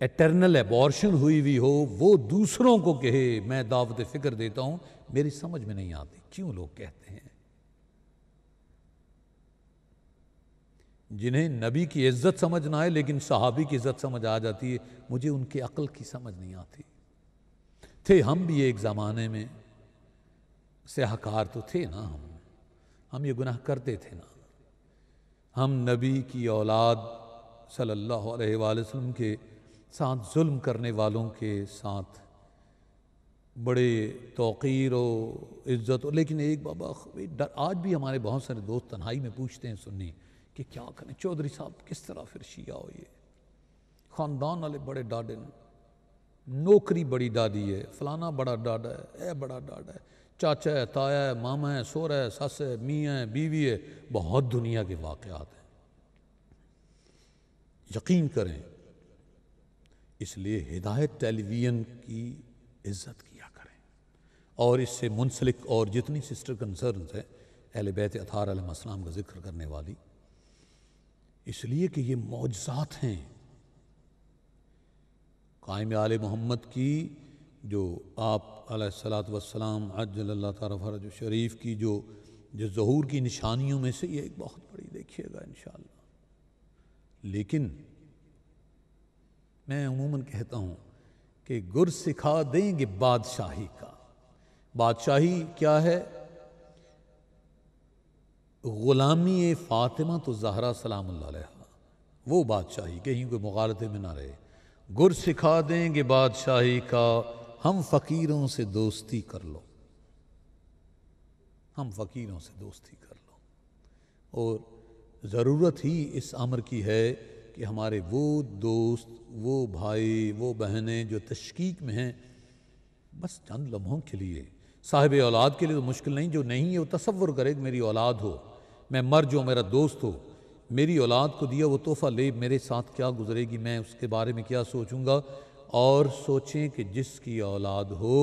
ایٹرنل ایبورشن ہوئی ہو، وہ دوسروں کو کہے میں دعوت فکر دیتا ہوں. میری سمجھ میں نہیں آتی کیوں لوگ کہتے ہیں. جنہیں نبی کی عزت سمجھ نہ آئے لیکن صحابی کی عزت سمجھ آ جاتی ہے، مجھے ان کی عقل کی سمجھ نہیں آتی. تھے ہم بھی ایک زمانے میں سیاہکار تو تھے نا، ہم یہ گناہ کرتے تھے نا. ہم نبی کی اولاد صلی اللہ علیہ وآلہ وسلم کے ساتھ ظلم کرنے والوں کے ساتھ بڑے توقیر و عزت، لیکن ایک بابا آج بھی ہمارے بہت سارے دوست تنہائی میں پوچھتے ہیں سنی کہ کیا کریں چودھری صاحب، کس طرح پھر شیعہ ہو، یہ خاندان والے بڑے ڈاڈے ہیں، نوکری بڑی ڈاڈی ہے، فلانا بڑا ڈاڈا ہے، اے بڑا ڈاڈا ہے، چاچا ہے، تایا ہے، ماما ہے، سورا ہے، سس ہے، میاں ہے، بیوی ہے، بہت دنیا کے واقعات ہیں. یقین کریں اس لیے ہدایت ٹیلی ویژن کی عزت کیا کریں، اور اس سے منسلک اور جتنی سسٹر کنسرنز ہیں اہل بیت اطہار علیہ السلام کا ذکر کرنے والی، اس لیے کہ یہ معجزات ہیں قائم آل محمد کی، جو آپ علیہ الصلاۃ والسلام عجل اللہ تعالیٰ فرج شریف کی جو ظہور کی نشانیوں میں سے یہ ایک بہت بڑی، دیکھیے گا انشاءاللہ۔ لیکن میں عموماً کہتا ہوں کہ گر سکھا دیں گے بادشاہی کا۔ بادشاہی کیا ہے؟ غلامی فاطمہ تو زہرا سلام اللہ علیہ، وہ بادشاہی، کہیں کوئی مغالطے میں نہ رہے۔ گر سکھا دیں گے بادشاہی کا، ہم فقیروں سے دوستی کر لو، ہم فقیروں سے دوستی کر لو۔ اور ضرورت ہی اس امر کی ہے کہ ہمارے وہ دوست، وہ بھائی، وہ بہنیں جو تشکیک میں ہیں، بس چند لمحوں کے لیے، صاحب اولاد کے لیے تو مشکل نہیں، جو نہیں ہے وہ تصور کرے کہ میری اولاد ہو، میں مر جاؤں، میرا دوست ہو، میری اولاد کو دیا وہ تحفہ لے، میرے ساتھ کیا گزرے گی، میں اس کے بارے میں کیا سوچوں گا۔ اور سوچیں کہ جس کی اولاد ہو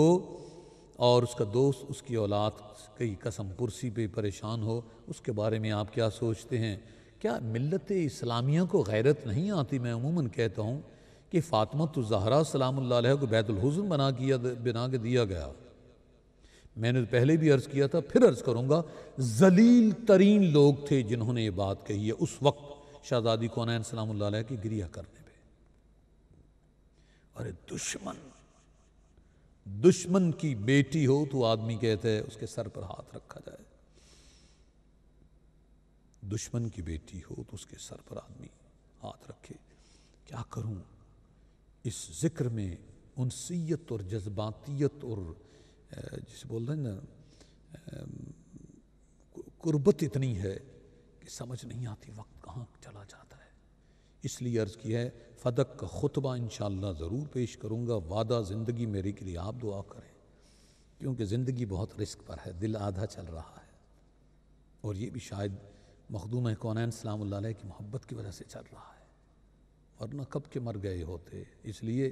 اور اس کا دوست اس کی اولاد کی قسم پرسی پہ پریشان ہو، اس کے بارے میں آپ کیا سوچتے ہیں؟ کیا ملت اسلامیہ کو غیرت نہیں آتی؟ میں عموماً کہتا ہوں کہ فاطمہ الزہرا سلام اللہ علیہ کو بیت الحزن بنا کے دیا گیا۔ میں نے پہلے بھی عرض کیا تھا، پھر عرض کروں گا، ذلیل ترین لوگ تھے جنہوں نے یہ بات کہی ہے اس وقت شہزادی کونین سلام اللہ علیہ کی گریہ کرنے پہ۔ ارے دشمن کی بیٹی ہو تو آدمی کہتا ہے اس کے سر پر ہاتھ رکھا جائے، دشمن کی بیٹی ہو تو اس کے سر پر آدمی ہاتھ رکھے۔ کیا کروں، اس ذکر میں انسیت اور جذباتیت اور جسے بول رہے ہیں نا قربت اتنی ہے کہ سمجھ نہیں آتی وقت کہاں چلا جاتا ہے۔ اس لیے عرض کی ہے، فدق کا خطبہ انشاءاللہ ضرور پیش کروں گا، وعدہ زندگی میری کے لیے آپ دعا کریں، کیونکہ زندگی بہت رسک پر ہے، دل آدھا چل رہا ہے، اور یہ بھی شاید مخدوم کونین سلام اللہ علیہ کی محبت کی وجہ سے چل رہا ہے، ورنہ کب کے مر گئے ہوتے۔ اس لیے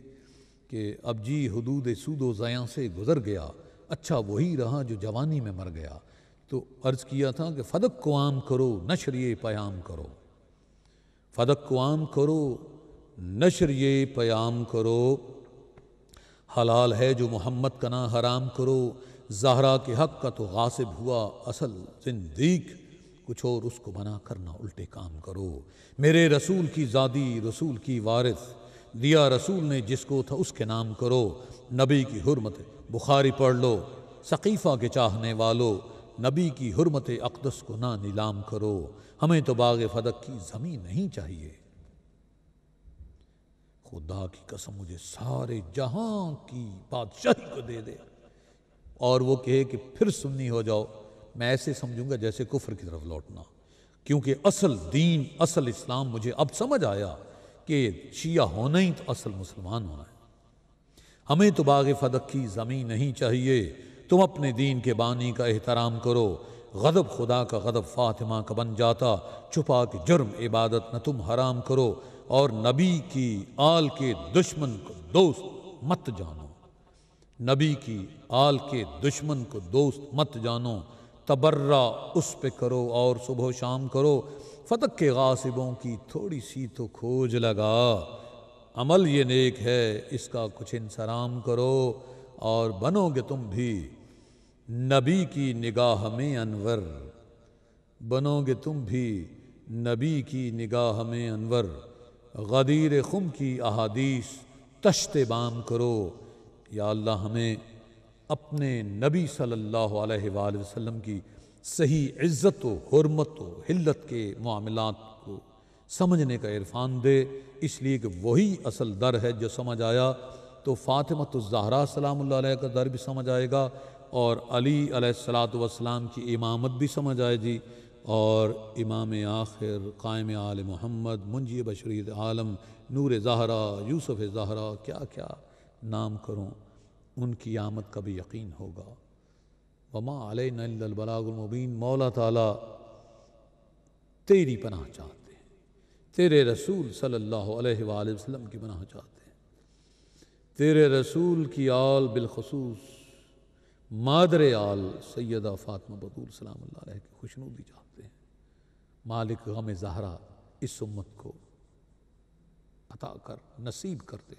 کہ اب جی حدود سود و زیاں سے گزر گیا، اچھا وہی رہا جو جوانی میں مر گیا۔ تو عرض کیا تھا کہ فدق کو عام کرو، نشر یہ پیام کرو، فدق کو عام کرو، نشر یہ پیام کرو، حلال ہے جو محمد کا نہ حرام کرو، زہرا کے حق کا تو غاصب ہوا اصل زندیق، کچھ اور اس کو بنا کرنا الٹے کام کرو، میرے رسول کی زادی رسول کی وارث، دیا رسول نے جس کو تھا اس کے نام کرو، نبی کی حرمت بخاری پڑھ لو، سقیفہ کے چاہنے والو، نبی کی حرمت اقدس کو نہ نیلام کرو، ہمیں تو باغ فدق کی زمین نہیں چاہیے، خدا کی قسم مجھے سارے جہاں کی بادشاہی کو دے دے، اور وہ کہے کہ پھر سنی ہو جاؤ، میں ایسے سمجھوں گا جیسے کفر کی طرف لوٹنا، کیونکہ اصل دین، اصل اسلام مجھے اب سمجھ آیا کہ شیعہ ہونا ہی تو اصل مسلمان ہونا ہے۔ ہمیں تو باغ فدق کی زمین نہیں چاہیے، تم اپنے دین کے بانی کا احترام کرو، غضب خدا کا غضب فاطمہ کا بن جاتا، چھپا کے جرم عبادت نہ تم حرام کرو، اور نبی کی آل کے دشمن کو دوست مت جانو، نبی کی آل کے دشمن کو دوست مت جانو، تبرہ اس پہ کرو اور صبح و شام کرو، فدق کے غاصبوں کی تھوڑی سی تو کھوج لگا، عمل یہ نیک ہے اس کا کچھ انصرام کرو، اور بنو گے تم بھی نبی کی نگاہ میں انور، بنو گے تم بھی نبی کی نگاہ میں انور، غدیر خم کی احادیث تشت بام کرو، یا اللہ ہمیں اپنے نبی صلی اللہ علیہ وآلہ وسلم کی صحیح عزت و حرمت و حلت کے معاملات کو سمجھنے کا عرفان دے، اس لیے کہ وہی اصل در ہے، جو سمجھ آیا تو فاطمہ الزہرا سلام اللہ علیہ کا در بھی سمجھ آئے گا، اور علی علیہ السلام کی امامت بھی سمجھ آئے گی، اور امام آخر قائم آل محمد منجی بشریت عالم نور زہرا یوسف زہرا کیا کیا نام کروں، ان کی آمد کا بھی یقین ہوگا۔ وما علینا الا البلاغ المبین۔ مولا تعالیٰ تیری پناہ چاہتے ہیں، تیرے رسول صلی اللہ علیہ وآلہ وسلم کی پناہ چاہتے ہیں، تیرے رسول کی آل بالخصوص مادر آل سیدہ فاطمہ بطول سلام اللہ علیہ کی خوشنودی چاہتے ہیں۔ مالک غم زہرا اس امت کو عطا کر، نصیب کر دے۔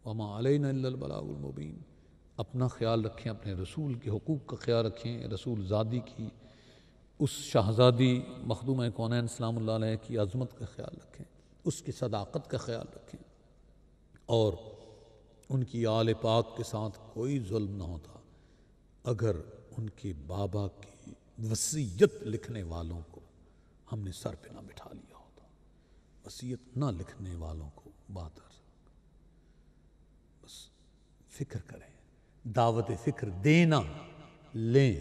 وما علینا الا البلاغ المبین۔ اپنا خیال رکھیں، اپنے رسول کے حقوق کا خیال رکھیں، رسول زادی کی، اس شہزادی مخدومہ کونین سلام اللہ علیہ کی عظمت کا خیال رکھیں، اس کی صداقت کا خیال رکھیں، اور ان کی آل پاک کے ساتھ کوئی ظلم نہ ہوتا اگر ان کے بابا کی وصیت لکھنے والوں کو ہم نے سر پہ نہ بٹھا لیا ہوتا۔ وصیت نہ لکھنے والوں کو بہتر، بس فکر کریں، دعوت فکر دینا لیں،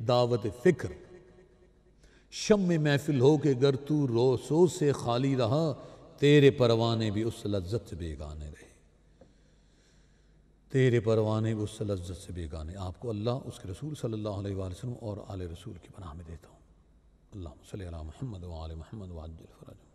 دعوت فکر۔ شم محفل ہو کے گر تو روسو سے خالی رہا، تیرے پروانے بھی اس لذت سے بیگانے رہے، تیرے پروانے بھی اس لذت سے بیگانے۔ آپ کو اللہ، اس کے رسول صلی اللہ علیہ وآلہ وسلم اور آل رسول کی پناہ میں دیتا ہوں۔ اللہم صلی علی محمد وآل محمد وعجل فرجهم۔